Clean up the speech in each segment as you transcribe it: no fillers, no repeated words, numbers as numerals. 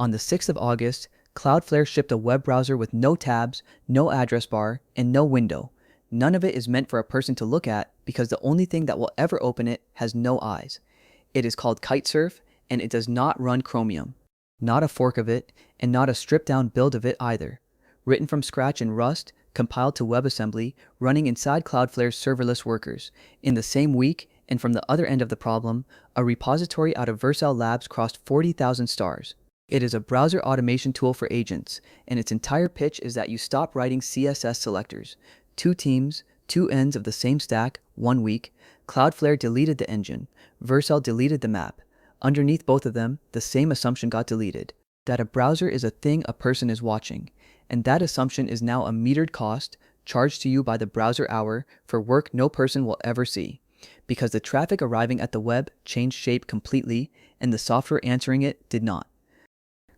On the 6th of August, Cloudflare shipped a web browser with no tabs, no address bar, and no window. None of it is meant for a person to look at because the only thing that will ever open it has no eyes. It is called Kitesurf, and it does not run Chromium. Not a fork of it, and not a stripped-down build of it either. Written from scratch in Rust, compiled to WebAssembly, running inside Cloudflare's serverless workers. In the same week, and from the other end of the problem, a repository out of Vercel Labs crossed 40,000 stars. It is a browser automation tool for agents, and its entire pitch is that you stop writing CSS selectors. 2 teams, 2 ends of the same stack, 1 week. Cloudflare deleted the engine. Vercel deleted the map. Underneath both of them, the same assumption got deleted, that a browser is a thing a person is watching. And that assumption is now a metered cost charged to you by the browser hour for work no person will ever see. Because the traffic arriving at the web changed shape completely, and the software answering it did not.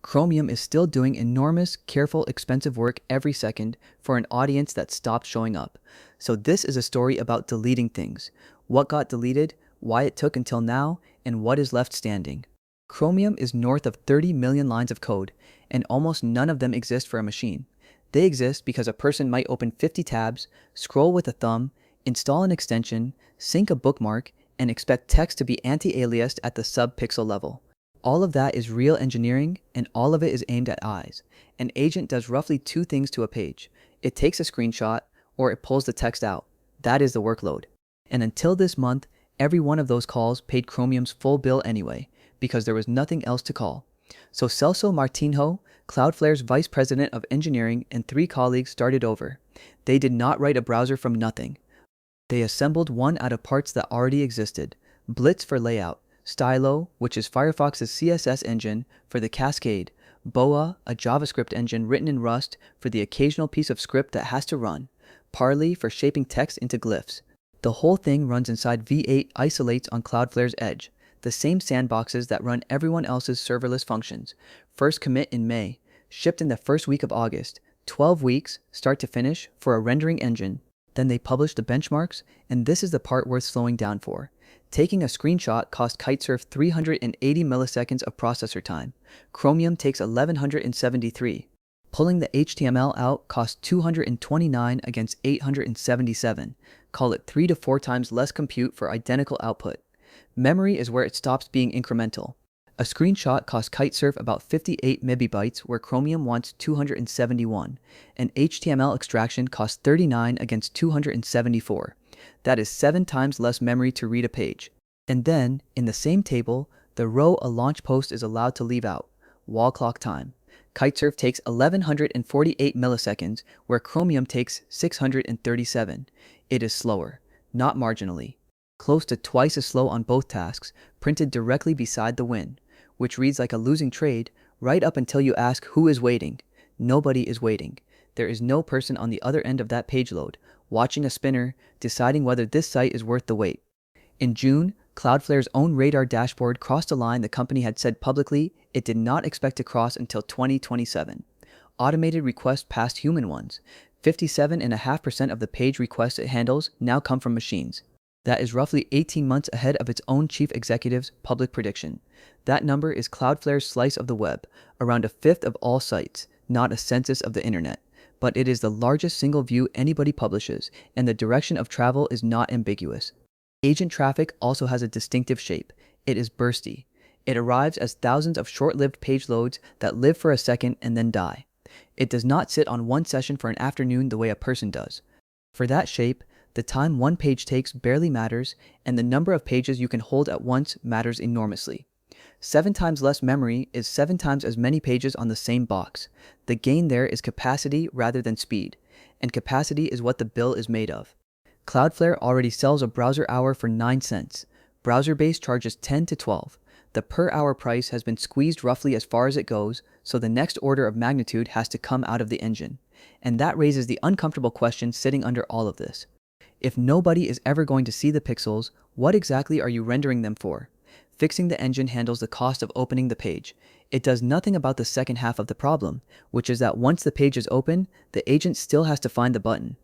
Chromium is still doing enormous, careful, expensive work every second for an audience that stopped showing up. So this is a story about deleting things. What got deleted, why it took until now, and what is left standing. Chromium is north of 30 million lines of code, and almost none of them exist for a machine. They exist because a person might open 50 tabs, scroll with a thumb, install an extension, sync a bookmark, and expect text to be anti-aliased at the sub-pixel level. All of that is real engineering, and all of it is aimed at eyes. An agent does roughly 2 things to a page. It takes a screenshot, or it pulls the text out. That is the workload. And until this month, every one of those calls paid Chromium's full bill anyway, because there was nothing else to call. So Celso Martinho, Cloudflare's vice president of engineering, and 3 colleagues started over. They did not write a browser from nothing. They assembled one out of parts that already existed. Blitz for layout, Stylo, which is Firefox's CSS engine, for the cascade, Boa, a JavaScript engine written in Rust for the occasional piece of script that has to run, Parley for shaping text into glyphs. The whole thing runs inside V8 isolates on Cloudflare's edge, the same sandboxes that run everyone else's serverless functions. First commit in May, shipped in the first week of August, 12 weeks, start to finish, for a rendering engine. Then they published the benchmarks, and this is the part worth slowing down for. Taking a screenshot cost Kitesurf 380 milliseconds of processor time. Chromium takes 1173. Pulling the HTML out cost 229 against 877. Call it 3 to 4 times less compute for identical output. Memory is where it stops being incremental. A screenshot costs Kitesurf about 58 megabytes where Chromium wants 271. And HTML extraction costs 39 against 274. That is 7 times less memory to read a page. And then, in the same table, the row a launch post is allowed to leave out, wall clock time. Kitesurf takes 1148 milliseconds, where Chromium takes 637. It is slower, not marginally. Close to twice as slow on both tasks, printed directly beside the win, which reads like a losing trade right up until you ask who is waiting. Nobody is waiting. There is no person on the other end of that page load, watching a spinner, deciding whether this site is worth the wait. In June, Cloudflare's own radar dashboard crossed a line the company had said publicly it did not expect to cross until 2027. Automated requests passed human ones. 57.5% of the page requests it handles now come from machines. That is roughly 18 months ahead of its own chief executive's public prediction. That number is Cloudflare's slice of the web, around a fifth of all sites, not a census of the internet. But it is the largest single view anybody publishes, and the direction of travel is not ambiguous. Agent traffic also has a distinctive shape. It is bursty. It arrives as thousands of short-lived page loads that live for a second and then die. It does not sit on one session for an afternoon the way a person does. For that shape, the time one page takes barely matters, and the number of pages you can hold at once matters enormously. 7 times less memory is 7 times as many pages on the same box. The gain there is capacity rather than speed, and capacity is what the bill is made of. Cloudflare already sells a browser hour for 9 cents. Browser-based charges 10 to 12. The per-hour price has been squeezed roughly as far as it goes, so the next order of magnitude has to come out of the engine. And that raises the uncomfortable question sitting under all of this. If nobody is ever going to see the pixels, what exactly are you rendering them for? Fixing the engine handles the cost of opening the page. It does nothing about the second half of the problem, which is that once the page is open, the agent still has to find the button.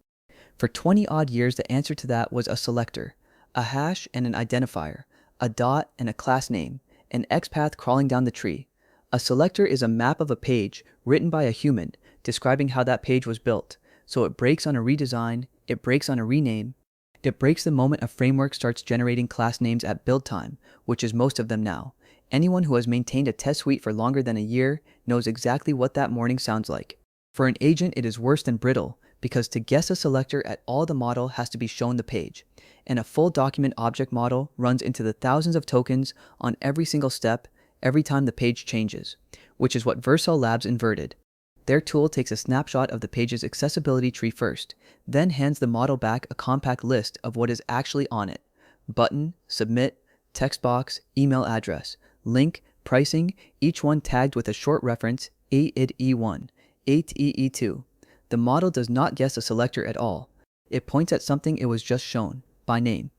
For 20-odd years, the answer to that was a selector, a hash and an identifier, a dot and a class name, an XPath crawling down the tree. A selector is a map of a page written by a human describing how that page was built. So it breaks on a redesign, it breaks on a rename, it breaks the moment a framework starts generating class names at build time, which is most of them now. Anyone who has maintained a test suite for longer than a year knows exactly what that morning sounds like. For an agent, it is worse than brittle, because to guess a selector at all, the model has to be shown the page. And a full document object model runs into the thousands of tokens on every single step, every time the page changes, which is what Vercel Labs inverted. Their tool takes a snapshot of the page's accessibility tree first, then hands the model back a compact list of what is actually on it: button, submit, text box, email address, link, pricing, each one tagged with a short reference, AIDE1, ATE2. The model does not guess a selector at all. It points at something it was just shown, by name.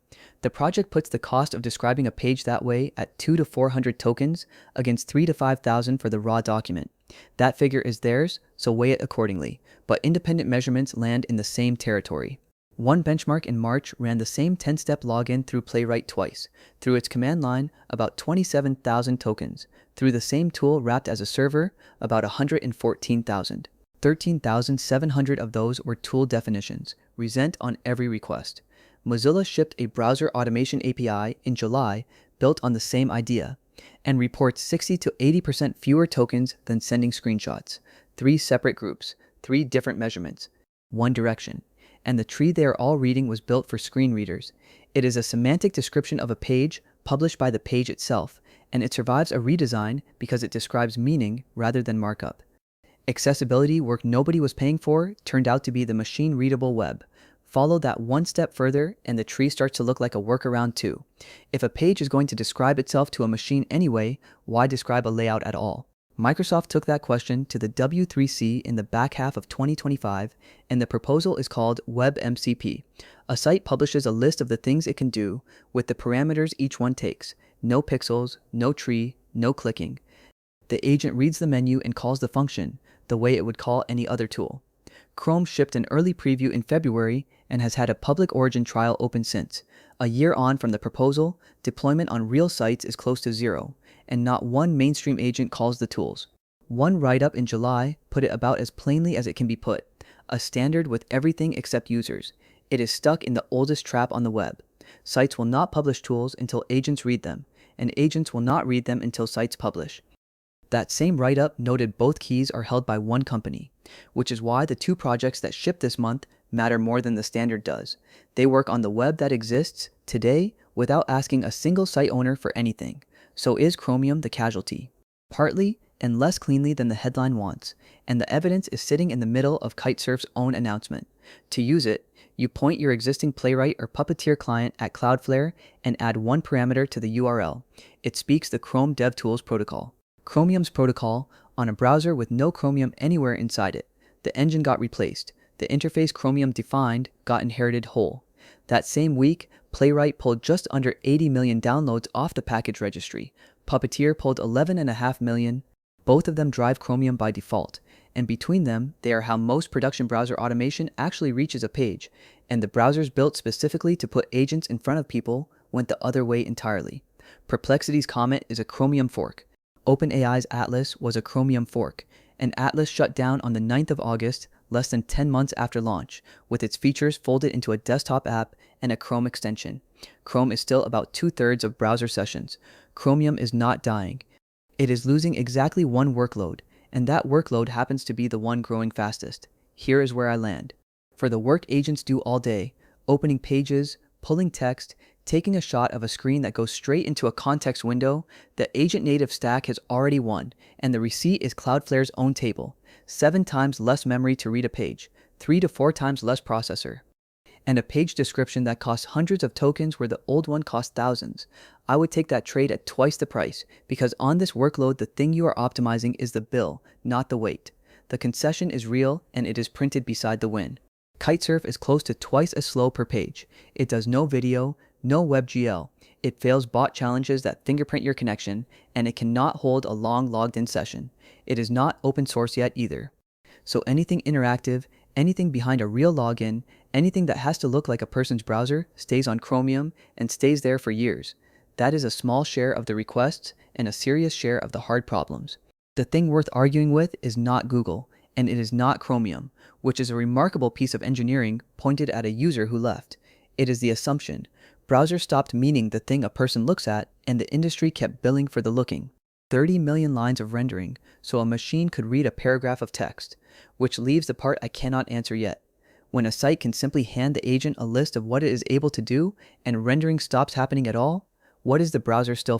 The project puts the cost of describing a page that way at 200 to 400 tokens against 3,000 to 5,000 for the raw document. That figure is theirs, so weigh it accordingly, but independent measurements land in the same territory. One benchmark in March ran the same 10-step login through Playwright twice, through its command line about 27,000 tokens, through the same tool wrapped as a server about 114,000. 13,700 of those were tool definitions, resent on every request. Mozilla shipped a browser automation API in July built on the same idea, and reports 60 to 80% fewer tokens than sending screenshots. 3 separate groups, 3 different measurements, 1 direction. And the tree they are all reading was built for screen readers. It is a semantic description of a page published by the page itself, and it survives a redesign because it describes meaning rather than markup. Accessibility work nobody was paying for turned out to be the machine-readable web. Follow that one step further and the tree starts to look like a workaround too. If a page is going to describe itself to a machine anyway, why describe a layout at all? Microsoft took that question to the W3C in the back half of 2025, and the proposal is called WebMCP. A site publishes a list of the things it can do with the parameters each one takes. No pixels, no tree, no clicking. The agent reads the menu and calls the function, the way it would call any other tool. Chrome shipped an early preview in February and has had a public origin trial open since. A year on from the proposal, deployment on real sites is close to zero, and not one mainstream agent calls the tools. One write-up in July put it about as plainly as it can be put: a standard with everything except users. It is stuck in the oldest trap on the web. Sites will not publish tools until agents read them, and agents will not read them until sites publish. That same write-up noted both keys are held by one company, which is why the 2 projects that ship this month matter more than the standard does. They work on the web that exists today without asking a single site owner for anything. So is Chromium the casualty? Partly, and less cleanly than the headline wants, and the evidence is sitting in the middle of Kitesurf's own announcement. To use it, you point your existing Playwright or Puppeteer client at Cloudflare and add one parameter to the URL. It speaks the Chrome DevTools Protocol. Chromium's protocol on a browser with no Chromium anywhere inside it. The engine got replaced. The interface Chromium defined got inherited whole. That same week, Playwright pulled just under 80 million downloads off the package registry. Puppeteer pulled 11.5 million. Both of them drive Chromium by default, and between them, they are how most production browser automation actually reaches a page, and the browsers built specifically to put agents in front of people went the other way entirely. Perplexity's Comet is a Chromium fork. OpenAI's Atlas was a Chromium fork, and Atlas shut down on the 9th of August, less than 10 months after launch, with its features folded into a desktop app and a Chrome extension. Chrome is still about 2/3 of browser sessions. Chromium is not dying. It is losing exactly one workload, and that workload happens to be the one growing fastest. Here is where I land. For the work agents do all day, opening pages, pulling text, taking a shot of a screen that goes straight into a context window, the agent-native stack has already won, and the receipt is Cloudflare's own table. 7 times less memory to read a page, 3 to 4 times less processor, and a page description that costs hundreds of tokens where the old one cost thousands. I would take that trade at twice the price, because on this workload the thing you are optimizing is the bill, not the weight. The concession is real, and it is printed beside the win. Kitesurf is close to twice as slow per page. It does no video, no WebGL. It fails bot challenges that fingerprint your connection, and it cannot hold a long logged-in session. It is not open source yet either. So anything interactive, anything behind a real login, anything that has to look like a person's browser stays on Chromium and stays there for years. That is a small share of the requests and a serious share of the hard problems. The thing worth arguing with is not Google, and it is not Chromium, which is a remarkable piece of engineering pointed at a user who left. It is the assumption. Browser stopped meaning the thing a person looks at, and the industry kept billing for the looking. 30 million lines of rendering, so a machine could read a paragraph of text, which leaves the part I cannot answer yet. When a site can simply hand the agent a list of what it is able to do, and rendering stops happening at all, what is the browser still for?